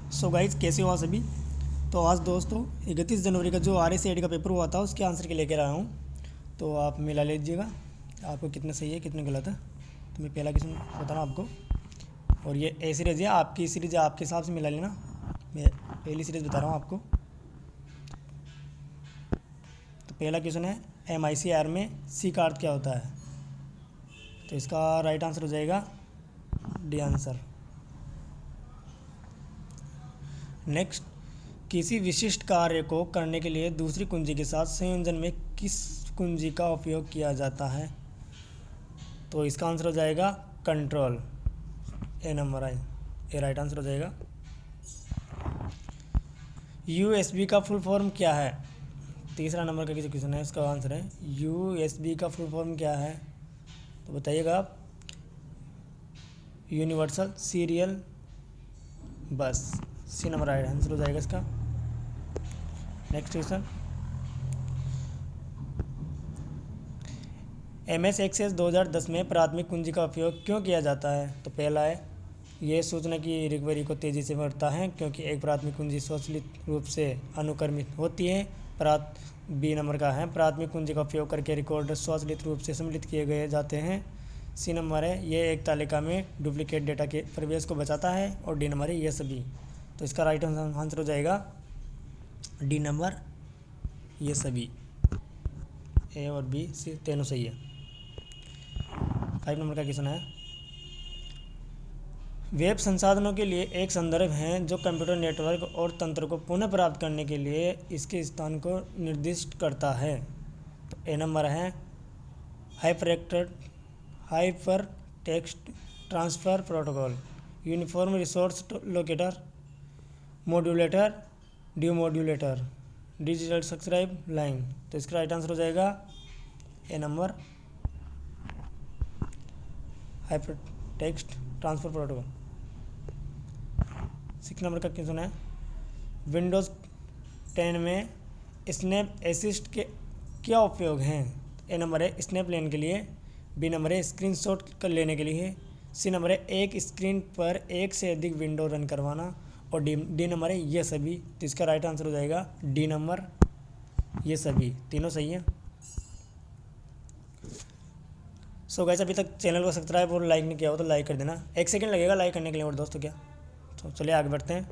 So guys कैसे हो आप सभी। तो आज दोस्तों 31 जनवरी का जो RSAID का पेपर हुआ था उसके आंसर के लेकर आया हूँ। तो आप मिला लीजिएगा आपको कितने सही है कितने गलत है। तो मैं पहला क्वेश्चन बता रहा हूँ आपको, और ये ए सीरीज़ है, आपकी सीरीज़ है, आपके हिसाब से मिला लेना। मैं पहली सीरीज़ बता रहा हूँ आपको। तो पहला क्वेश्चन है MICR में सी का अर्थ क्या होता है। तो इसका राइट आंसर हो जाएगा डी आंसर। नेक्स्ट, किसी विशिष्ट कार्य को करने के लिए दूसरी कुंजी के साथ संयोजन में किस कुंजी का उपयोग किया जाता है। तो इसका आंसर हो जाएगा कंट्रोल, ए नंबर आई, ए राइट आंसर हो जाएगा। USB का फुल फॉर्म क्या है। तीसरा नंबर का किसी क्वेश्चन है, इसका आंसर है USB का फुल फॉर्म क्या है। तो बताइएगा आप। यूनिवर्सल सीरियल बस, सी नंबर राइट आंसर हो जाएगा इसका। नेक्स्ट क्वेश्चन, MS एक्सेस 2010 में प्राथमिक कुंजी का उपयोग क्यों किया जाता है। तो पहला है यह सूचना की रिकवरी को तेज़ी से बढ़ता है क्योंकि एक प्राथमिक कुंजी स्वचालित रूप से अनुक्रमित होती है। बी नंबर का है प्राथमिक कुंजी का उपयोग करके रिकॉर्ड स्वचालित रूप से सम्मिलित किए गए जाते हैं। सी नंबर है यह एक तालिका में डुप्लीकेट डेटा के प्रवेश को बचाता है। और डी नंबर है ये सभी। तो इसका राइट आंसर हो जाएगा डी नंबर ये सभी। ए और बी सी तीनों सही है। 5 नंबर का क्वेश्चन है, वेब संसाधनों के लिए एक संदर्भ है जो कंप्यूटर नेटवर्क और तंत्र को पुनः प्राप्त करने के लिए इसके स्थान को निर्दिष्ट करता है। तो ए नंबर है hypertext transfer protocol, uniform resource locator, modulator, demodulator, digital subscribe line. तो इसका राइट आंसर हो जाएगा A number hypertext transfer protocol. 6 number का क्वेश्चन है, विंडोज़ 10 में स्नैप असिस्ट के क्या उपयोग हैं। ए नंबर है स्नैप लेने के लिए, बी नंबर है स्क्रीनशॉट कर लेने के लिए, सी नंबर है एक स्क्रीन पर एक से अधिक विंडो रन करवाना, और डी नंबर है ये सभी। तो इसका राइट आंसर हो जाएगा डी नंबर ये सभी। तीनों सही हैं। सो गाइस अभी तक चैनल को सब्सक्राइब और लाइक नहीं किया हो तो लाइक कर देना। 1 सेकंड लगेगा लाइक करने के लिए और दोस्तों क्या। तो चलिए आगे बढ़ते हैं।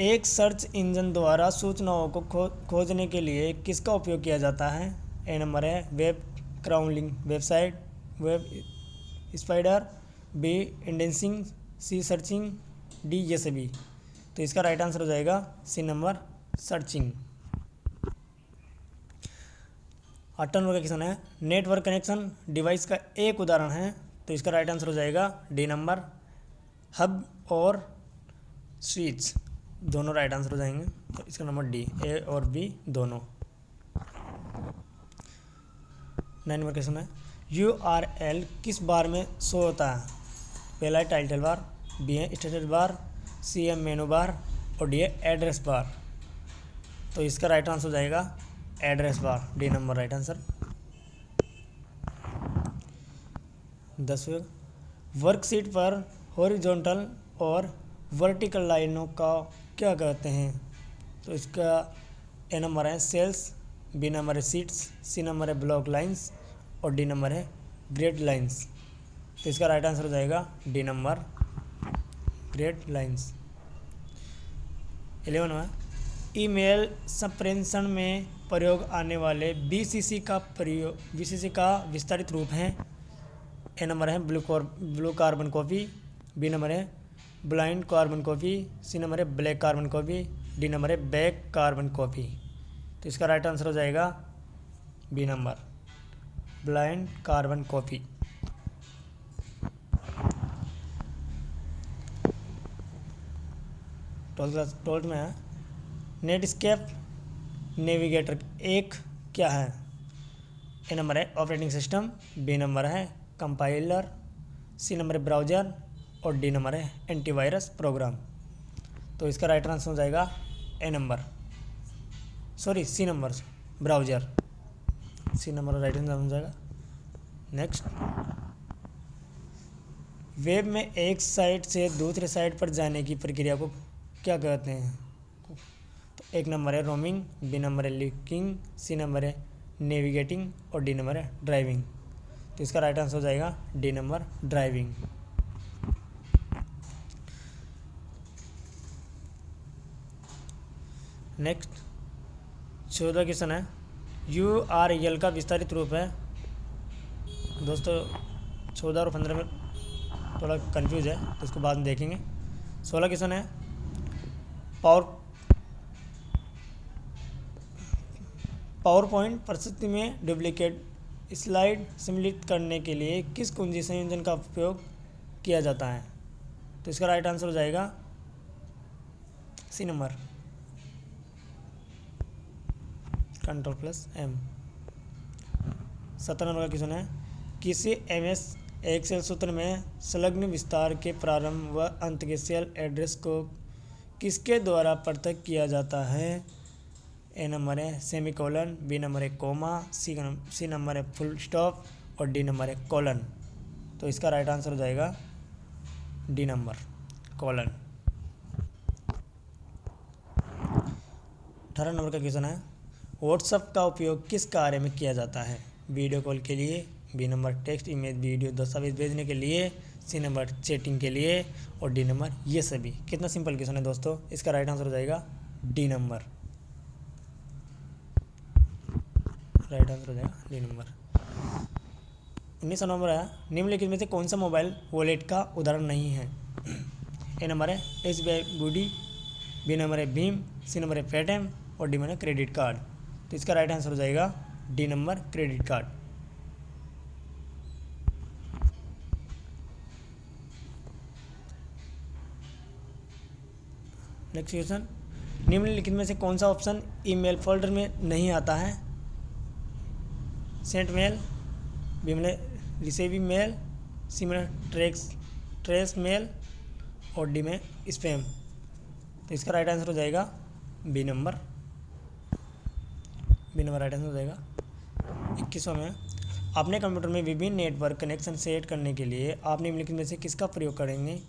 एक सर्च इंजन द्वारा सूचनाओं को खोजने के लिए किसका उपयोग किया जाता है। ए नंबर है web crawling website, web spider, B indexing, C searching, D ये सभी। तो इसका राइट आंसर हो जाएगा सी नंबर सर्चिंग। 8 नंबर का क्वेश्चन है, नेटवर्क कनेक्शन डिवाइस का एक उदाहरण है। तो इसका राइट आंसर हो जाएगा डी नंबर हब और स्विच, दोनों राइट आंसर हो जाएंगे। तो इसका नंबर डी, ए और बी दोनों। 9 नंबर क्वेश्चन है, URL किस बार में शो होता है। पहला है टाइटल बार, बी है स्टेटस बार, सी है मेनू बार, और डी है एड्रेस बार। तो इसका राइट आंसर हो जाएगा address bar, D number right answer. 10वें, वर्कशीट पर हॉरिजॉन्टल और वर्टिकल लाइनों का क्या कहते हैं। तो इसका ए नंबर है सेल्स, बी नंबर है सीट्स, सी नंबर है ब्लॉक लाइंस, और डी नंबर है ग्रेड लाइंस। तो इसका राइट आंसर हो जाएगा डी नंबर ग्रेड लाइंस। 11 है, ईमेल संप्रेषण में प्रयोग आने वाले BCC का विस्तारित रूप है। ए नंबर है blue carbon copy, B number है blind carbon copy, C number है black carbon copy, D number है बैक कार्बन कॉपी। तो इसका राइट आंसर हो जाएगा B number blind carbon copy. 12th में है, नेटस्केप नेविगेटर एक क्या है। ए नंबर है ऑपरेटिंग सिस्टम, बी नंबर है कंपाइलर, सी नंबर है ब्राउज़र, और डी नंबर है एंटीवायरस प्रोग्राम। तो इसका राइट आंसर हो जाएगा C number browser, C number right answer हो जाएगा। नेक्स्ट, वेब में एक साइट से दूसरे साइट पर जाने की प्रक्रिया को क्या कहते हैं? तो एक नंबर है रोमिंग, बी नंबर है लिंकिंग, सी नंबर है नेविगेटिंग और डी नंबर है ड्राइविंग। तो इसका राइट आंसर हो जाएगा D number driving. Next 14 question है, यू आर एल का विस्तारित रूप है। दोस्तों 14 और 15 में थोड़ा कंफ्यूज है तो इसको बाद में देखेंगे। 16 क्वेश्चन है, पावर पॉइंट प्रस्तुति में डुप्लीकेट स्लाइड सम्मिलित करने के लिए किस कुंजी संयोजन का उपयोग किया जाता है? तो इसका राइट आंसर हो जाएगा सी नंबर Ctrl+M। 17 नंबर का क्वेश्चन है, किसी MS एक्सेल सूत्र में संलग्न विस्तार के प्रारंभ व अंत के सेल एड्रेस को किसके द्वारा पृथक किया जाता है? ए नंबर है सेमीकोलन, बी नंबर है कोमा, सी नंबर है फुल स्टॉप और डी नंबर है कोलन। तो इसका राइट आंसर हो जाएगा डी नंबर कोलन। 18 नंबर का क्वेश्चन है, व्हाट्सएप का उपयोग किस कार्य में किया जाता है? वीडियो कॉल के लिए, B number text image video दस्तावेज भेजने के लिए, सी नंबर चैटिंग के लिए और डी नंबर ये सभी। कितना सिंपल क्वेश्चन है दोस्तों, इसका राइट आंसर हो जाएगा डी नंबर। राइट आंसर हो जाएगा डी नंबर। 19 नंबर है, निम्नलिखित में से कौन सा मोबाइल वॉलेट का उदाहरण नहीं है? ए नंबर है SBI बूडी, बी नंबर है भीम, सी नंबर है पेटीएम और डी नंबर है क्रेडिट कार्ड। तो इसका राइट आंसर हो जाएगा D number credit card. Next question, निम्नलिखित में से कौन सा ऑप्शन ईमेल फोल्डर में नहीं आता है? सेंट मेल, बी में रिसीव मेल, सी में ट्रेस मेल और डी में स्पैम। तो इसका राइट आंसर हो जाएगा बी नंबर राइट आंसर हो जाएगा। 21वां में, अपने कंप्यूटर में विभिन्न नेटवर्क कनेक्शन सेट करने के लिए आप निम्नलिखित में से किसका प्रयोग करेंगे?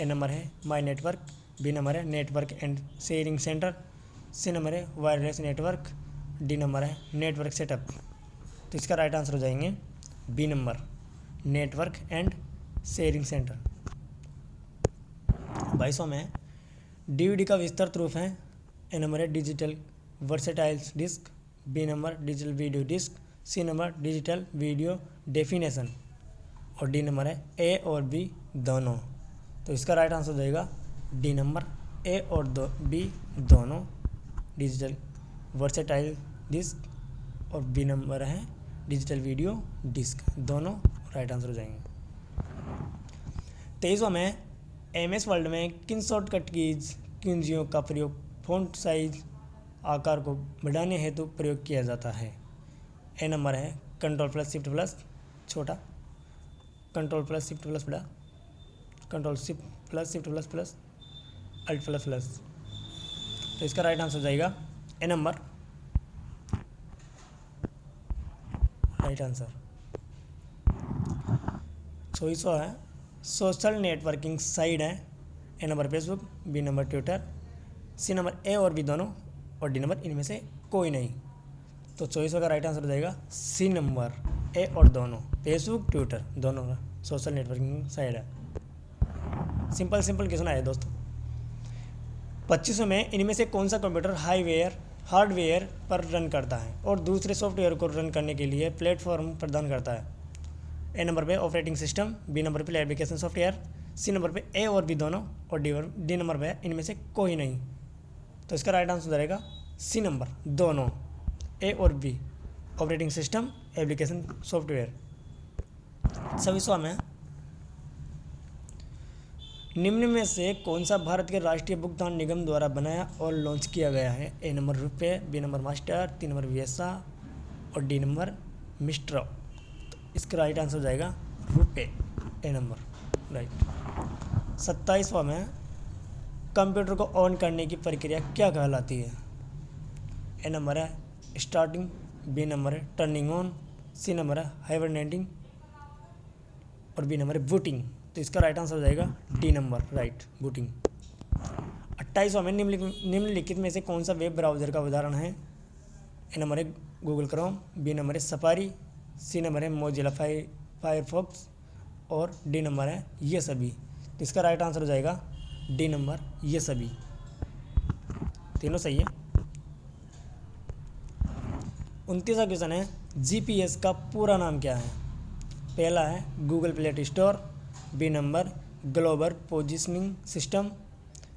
ए नंबर है माई नेटवर्क, बी नंबर है network and sharing centre, C number है वायरलेस नेटवर्क, डी नंबर है नेटवर्क सेटअप। तो इसका राइट आंसर हो जाएंगे B number network and sharing centre. 22वां में, DVD का विस्तृत रूप है। ए नंबर है digital versatile disc, B number digital video disc, C number digital video definition और डी नंबर है ए और बी दोनों। तो इसका राइट आंसर हो जाएगा डी नंबर ए और बी दोनों, डिजिटल वर्सेटाइल डिस्क और बी नंबर है डिजिटल वीडियो डिस्क, दोनों राइट आंसर हो जाएंगे। 23वां में, MS वर्ल्ड में किन शॉर्टकट कीज कुंजियों का प्रयोग फ़ॉन्ट साइज आकार को बढ़ाने हेतु प्रयोग किया जाता है? ए नंबर है Ctrl+Shift+ छोटा, Ctrl+Shift+ बड़ा, Ctrl+Shift++ Alt++। तो इसका राइट आंसर हो जाएगा ए नंबर राइट आंसर। 24वां है, सोशल नेटवर्किंग साइट है। A number Facebook, B number Twitter, C number A और बी दोनों और डी नंबर इनमें से कोई नहीं। तो 24वां का राइट आंसर हो जाएगा सी नंबर ए और दोनों, फेसबुक ट्विटर दोनों का सोशल नेटवर्किंग साइट है। सिंपल क्वेश्चन आया दोस्तों। 25वां में, इनमें से कौन सा कंप्यूटर हार्डवेयर पर रन करता है और दूसरे सॉफ्टवेयर को रन करने के लिए प्लेटफॉर्म प्रदान करता है? ए नंबर पे ऑपरेटिंग सिस्टम, बी नंबर पे एप्लीकेशन सॉफ्टवेयर, सी नंबर पे ए और बी दोनों और डी नंबर पे इनमें से कोई नहीं। तो इसका राइट आंसर रहेगा सी नंबर दोनों, ए और B, operating system application software. 26वां में, निम्न में से कौन सा भारत के राष्ट्रीय भुगतान निगम द्वारा बनाया और लॉन्च किया गया है? A number RuPay, B number Master, C number Visa और डी नंबर मिस्ट्रो। तो इसका राइट आंसर हो जाएगा रुपये, ए नंबर राइट। 27वां में, कंप्यूटर को ऑन करने की प्रक्रिया क्या कहलाती है? ए नंबर है स्टार्टिंग, बी नंबर है टर्निंग ऑन, सी नंबर है हाइबरनेटिंग और बी नंबर है बूटिंग। तो इसका राइट आंसर हो जाएगा डी नंबर, राइट, बूटिंग। 28वां में निम्नलिखित में से कौन सा वेब ब्राउज़र का उदाहरण है? ए नंबर है गूगल क्रोम, बी नंबर है सफारी, सी नंबर है मोजिला फायरफॉक्स और डी नंबर है ये सभी। तो इसका राइट आंसर हो जाएगा डी नंबर, ये सभी। तीनों सही है। 29वां क्वेश्चन है जीपीएस का पूरा नाम क्या है? पहला है Google Play Store, B number global positioning system,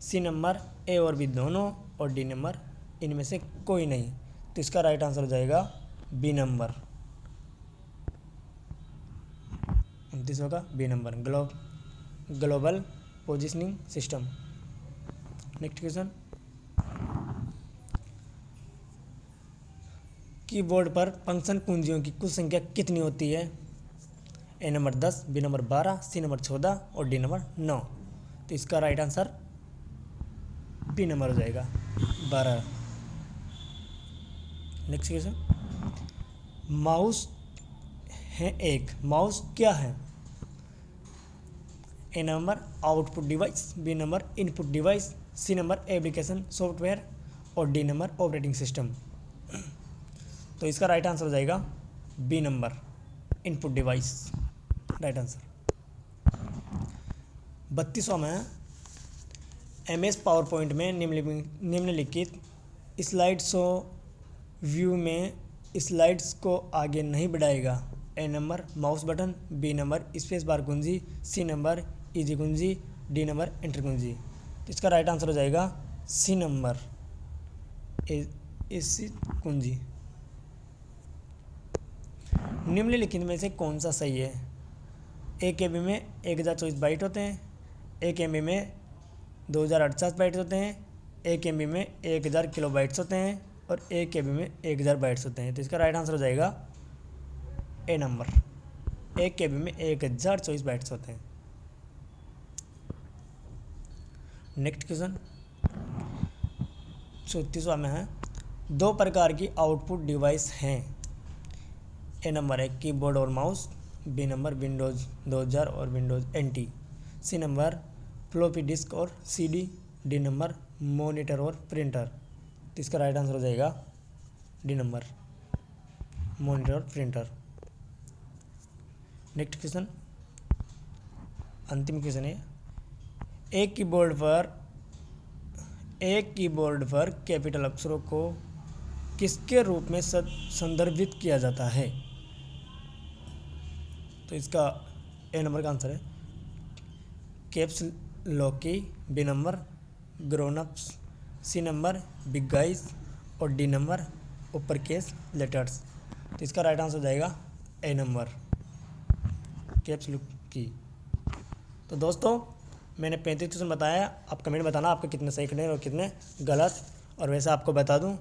C number A और बी दोनों और डी नंबर इनमें से कोई नहीं। तो इसका राइट आंसर हो जाएगा बी नंबर। 29वां का B number, global positioning system. Next question, keyboard पर फंक्शन कुंजियों की कुल संख्या कितनी होती है? A number 10, B number 12, C number 14 और डी नंबर 9। तो इसका राइट आंसर बी नंबर हो जाएगा 12। नेक्स्ट क्वेश्चन, माउस है एक, माउस क्या है? A number output device, B number input device, C number application software और डी नंबर ऑपरेटिंग सिस्टम। तो इसका राइट आंसर हो जाएगा B number, input device, right answer. 32वां में एमएस पावर पॉइंट में निम्नलिखित स्लाइड शो व्यू में स्लाइड्स को आगे नहीं बढ़ाएगा। A number mouse button, B number space bar कुंजी, सी नंबर इजी कुंजी, डी नंबर एंटर कुंजी। तो इसका राइट आंसर हो जाएगा सी नंबर, इसी कुंजी। निम्नलिखित में से कौन सा सही है? एक एमबी में 1024 बाइट होते हैं, एक एमबी में 2048 बाइट्स होते हैं, एक एमबी में 1000 किलो बाइट्स होते हैं और एक एमबी में 1000 बाइट्स होते हैं। तो इसका राइट आंसर हो जाएगा ए नंबर, एक एमबी में 1024 बाइट्स होते हैं। नेक्स्ट क्वेश्चन 34वां में है दो प्रकार की आउटपुट डिवाइस हैं। ए नंबर है कीबोर्ड और माउस, बी नंबर विंडोज़ 2000 और Windows NT, C number floppy disk और CD, डी नंबर मॉनिटर और प्रिंटर। तो इसका राइट आंसर हो जाएगा डी नंबर, मॉनिटर और प्रिंटर। नेक्स्ट क्वेश्चन, अंतिम क्वेश्चन है एक कीबोर्ड पर कैपिटल अक्षरों को किसके रूप में संदर्भित किया जाता है? तो इसका ए नंबर का आंसर है caps lock key, B number grown ups, C number big guys और D number upper case letters. तो इसका राइट आंसर हो जाएगा ए नंबर, कैप्स लॉक की। तो दोस्तों मैंने 35 क्वेश्चन बताया, आप कमेंट में बताना आपके कितने सही करने और कितने गलत। और वैसे आपको बता दूं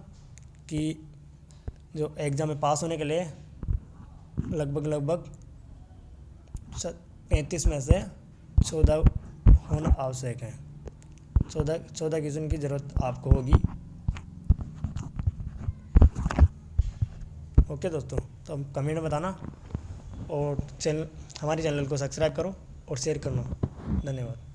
कि जो एग्ज़ाम में पास होने के लिए लगभग 35 में से 14 होना आवश्यक है। 14 क्वेश्चन की ज़रूरत आपको होगी। ओके दोस्तों, तो कमेंट में बताना और हमारे चैनल को सब्सक्राइब करो और शेयर करना। धन्यवाद।